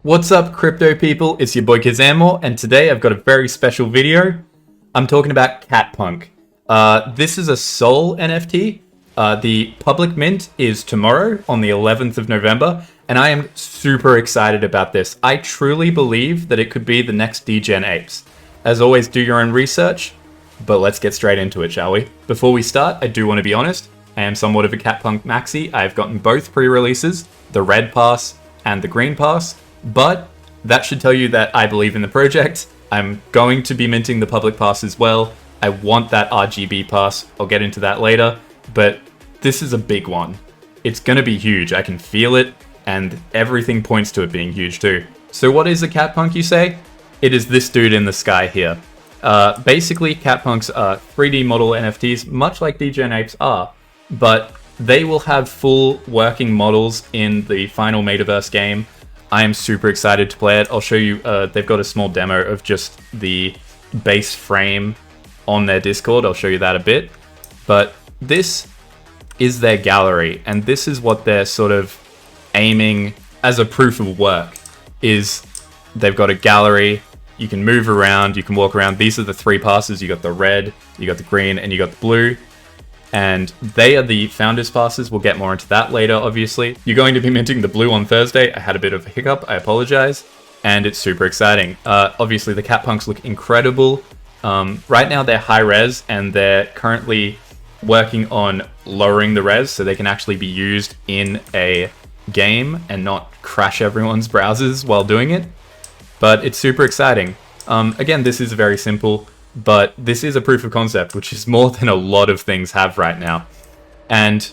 What's up, crypto people? It's your boy Kazanmor, and today I've got a very special video. I'm talking about Catpunk. This is a Sol NFT. The public mint is tomorrow on the 11th of November, and I am super excited about this. I truly believe that it could be the next Degen Apes. As always, do your own research, but let's get straight into it, shall we? Before we start, I do want to be honest. I am somewhat of a Catpunk maxi. I've gotten both pre-releases, the red pass and the green pass. But that should tell you that I believe in the project. I'm going to be minting the public pass as well. I want that RGB pass. I'll get into that later. But this is a big one. It's going to be huge. I can feel it. And everything points to it being huge too. So what is a Catpunk, you say? It is this dude in the sky here. Basically, Catpunks are 3D model NFTs, much like Degen Apes are. But they will have full working models in the final METAVERSE game. I am super excited to play it. I'll show you, they've got a small demo of just the base frame on their Discord. I'll show you that a bit. But this is their gallery, and this is what they're sort of aiming as a proof of work, is they've got a gallery, you can move around, you can walk around. These are the three passes. You got the red, you got the green, and you got the blue. And they are the founders passes. We'll get more into that later, obviously. You're going to be minting the blue on Thursday. I had a bit of a hiccup, I apologize. And it's super exciting. Obviously, the Catpunks look incredible. Right now, they're high res, and they're currently working on lowering the res so they can actually be used in a game and not crash everyone's browsers while doing it. But it's super exciting. Again, this is very simple. But this is a proof of concept, which is more than a lot of things have right now. And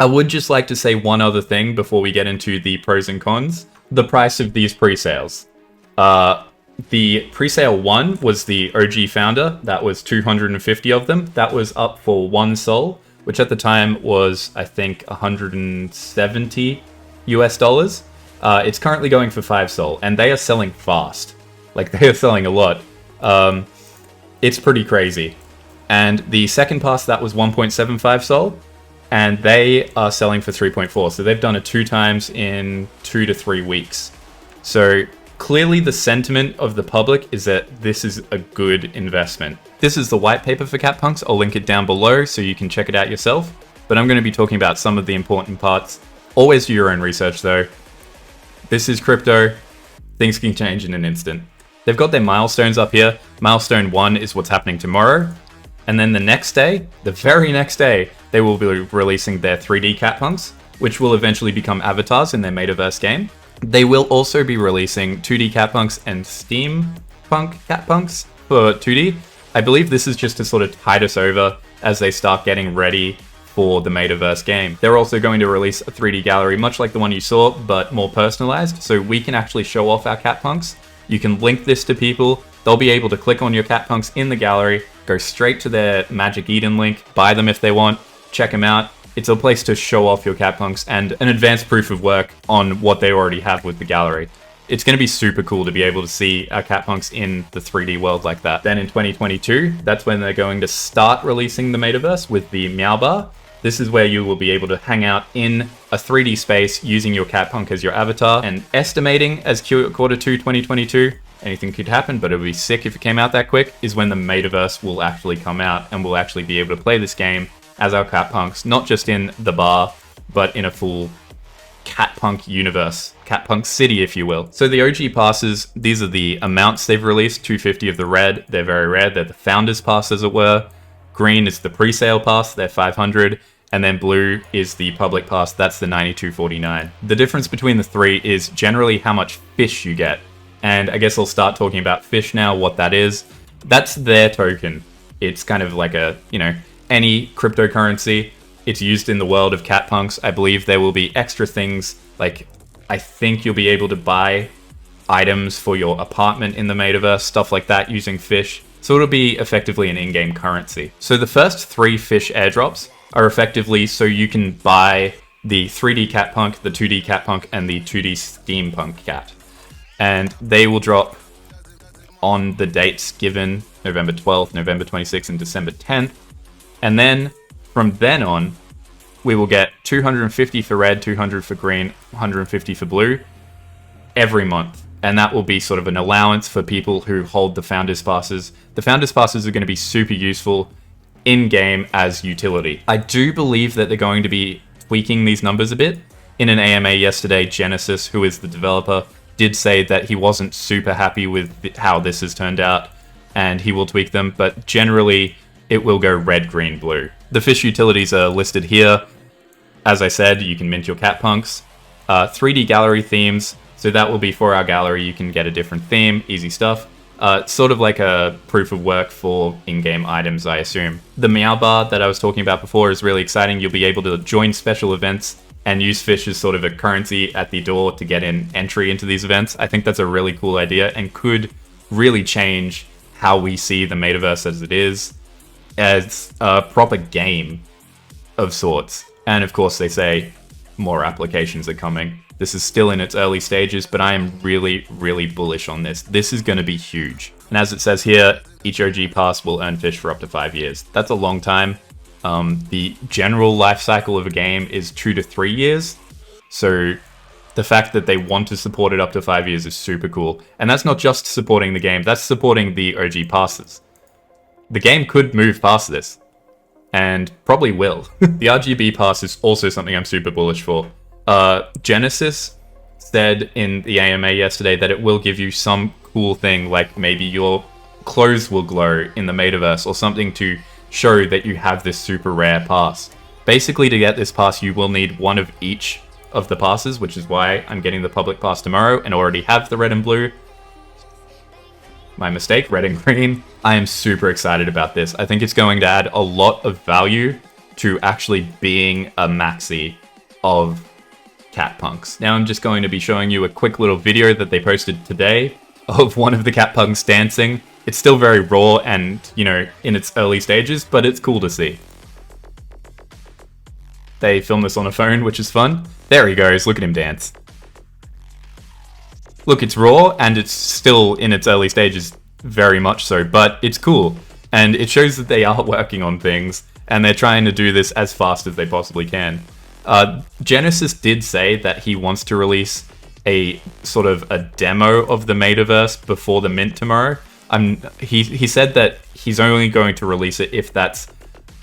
I would just like to say one other thing before we get into the pros and cons. The price of these pre-sales. The pre-sale one was the OG founder. That was 250 of them. That was up for 1 Sol, which at the time was, I think, 170 US dollars. It's currently going for 5 Sol, and they are selling fast. Like, they are selling a lot. It's pretty crazy. And the second pass, that was 1.75 Sol, and they are selling for 3.4. So they've done it 2 times in 2 to 3 weeks. So clearly the sentiment of the public is that this is a good investment. This is the white paper for Catpunks. I'll link it down below so you can check it out yourself. But I'm going to be talking about some of the important parts. Always do your own research though. This is crypto. Things can change in an instant. They've got their milestones up here. Milestone 1 is what's happening tomorrow. And then the next day, the very next day, they will be releasing their 3D Catpunks, which will eventually become avatars in their METAVERSE game. They will also be releasing 2D Catpunks and Steampunk Catpunks for 2D. I believe this is just to sort of tide us over as they start getting ready for the METAVERSE game. They're also going to release a 3D gallery, much like the one you saw, but more personalized, so we can actually show off our Catpunks. You can link this to people. They'll be able to click on your Catpunks in the gallery, go straight to their Magic Eden link, buy them if they want, check them out. It's a place to show off your Catpunks and an advanced proof of work on what they already have with the gallery. It's going to be super cool to be able to see our Catpunks in the 3D world like that. Then in 2022, that's when they're going to start releasing the METAVERSE with the Meow Bar. This is where you will be able to hang out in a 3D space using your Catpunk as your avatar, and estimating as Q2 2022, anything could happen, but it would be sick if it came out that quick, is when the METAVERSE will actually come out and we'll actually be able to play this game as our Catpunks, not just in the bar, but in a full Catpunk universe, Catpunk City, if you will. So the OG passes, these are the amounts they've released, 250 of the red, they're very rare, they're the founders pass as it were. Green is the pre-sale pass, they're 500. And then blue is the public pass, that's the 92.49. The difference between the three is generally how much fish you get. And I guess I'll start talking about fish now, what that is. That's their token. It's kind of like a, any cryptocurrency. It's used in the world of Catpunks. I believe there will be extra things, like I think you'll be able to buy items for your apartment in the METAVERSE, stuff like that using fish. So it'll be effectively an in-game currency. So the first 3 fish airdrops are effectively so you can buy the 3D Catpunk, the 2D Catpunk, and the 2D Steampunk Cat. And they will drop on the dates given, November 12th, November 26th, and December 10th. And then, from then on, we will get 250 for red, 200 for green, 150 for blue. every month. And that will be sort of an allowance for people who hold the Founders Passes. The Founders Passes are going to be super useful in-game as utility. I do believe that they're going to be tweaking these numbers a bit. In an AMA yesterday, Genesis, who is the developer, did say that he wasn't super happy with how this has turned out, and he will tweak them, but generally it will go red, green, blue. The fish utilities are listed here. As I said, you can mint your Catpunks. 3D gallery themes, so that will be for our gallery. You can get a different theme, easy stuff. Sort of like a proof of work for in-game items, I assume. The Meow Bar that I was talking about before is really exciting. You'll be able to join special events and use fish as sort of a currency at the door to get in entry into these events. I think that's a really cool idea and could really change how we see the metaverse as it is, as a proper game of sorts. And of course, they say more applications are coming. This is still in its early stages, but I am really, really bullish on this. This is going to be huge. And as it says here, each OG pass will earn fish for up to 5 years. That's a long time. The general life cycle of a game is 2 to 3 years. So the fact that they want to support it up to 5 years is super cool. And that's not just supporting the game, that's supporting the OG passes. The game could move past this, and probably will. The RGB pass is also something I'm super bullish for. Genesis said in the AMA yesterday that it will give you some cool thing, like maybe your clothes will glow in the metaverse or something to show that you have this super rare pass. Basically, to get this pass, you will need one of each of the passes, which is why I'm getting the public pass tomorrow and already have the red and blue. My mistake, red and green. I am super excited about this. I think it's going to add a lot of value to actually being a maxi of Catpunks. Now I'm just going to be showing you a quick little video that they posted today of one of the Catpunks dancing. It's still very raw and, you know, in its early stages, but it's cool to see. They filmed this on a phone, which is fun. There he goes, look at him dance. Look, it's raw and it's still in its early stages, very much so, but it's cool. And it shows that they are working on things and they're trying to do this as fast as they possibly can. Genesis did say that he wants to release a sort of a demo of the metaverse before the mint tomorrow. He said that he's only going to release it if that's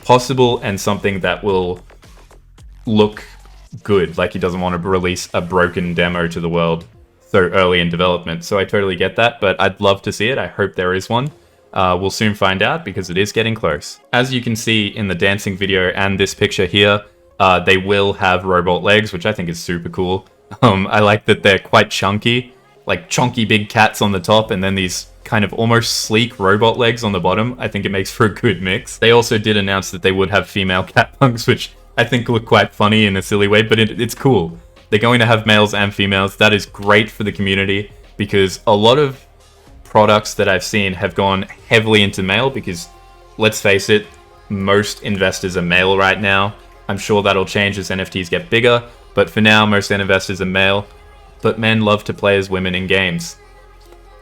possible and something that will look good. Like, he doesn't want to release a broken demo to the world so early in development. So I totally get that, but I'd love to see it. I hope there is one. We'll soon find out because it is getting close. As you can see in the dancing video and this picture here, they will have robot legs, which I think is super cool. I like that they're quite chunky, like chunky big cats on the top, and then these kind of almost sleek robot legs on the bottom. I think it makes for a good mix. They also did announce that they would have female Catpunks, which I think look quite funny in a silly way, but it's cool. They're going to have males and females. That is great for the community because a lot of products that I've seen have gone heavily into male because, let's face it, most investors are male right now. I'm sure that'll change as NFTs get bigger, but for now, most investors are male. But men love to play as women in games.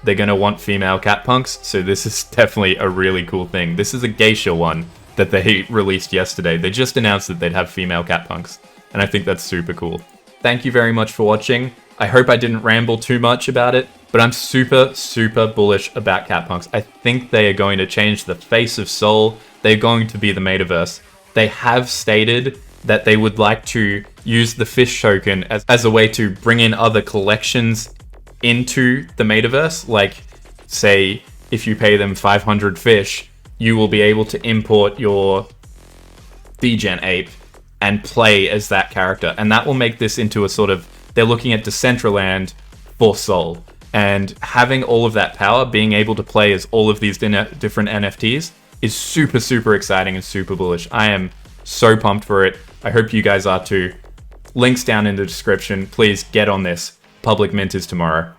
They're going to want female Catpunks, so this is definitely a really cool thing. This is a geisha one that they released yesterday. They just announced that they'd have female Catpunks, and I think that's super cool. Thank you very much for watching. I hope I didn't ramble too much about it, but I'm super, super bullish about Catpunks. I think they are going to change the face of Sol. They're going to be the metaverse. They have stated that they would like to use the fish token as a way to bring in other collections into the metaverse. Like, say, if you pay them 500 fish, you will be able to import your Degen Ape and play as that character. And that will make this into a sort of, they're looking at Decentraland for Sol. And having all of that power, being able to play as all of these different NFTs is super, super exciting and super bullish. I am so pumped for it. I hope you guys are too. Links down in the description. Please get on this. Public mint is tomorrow.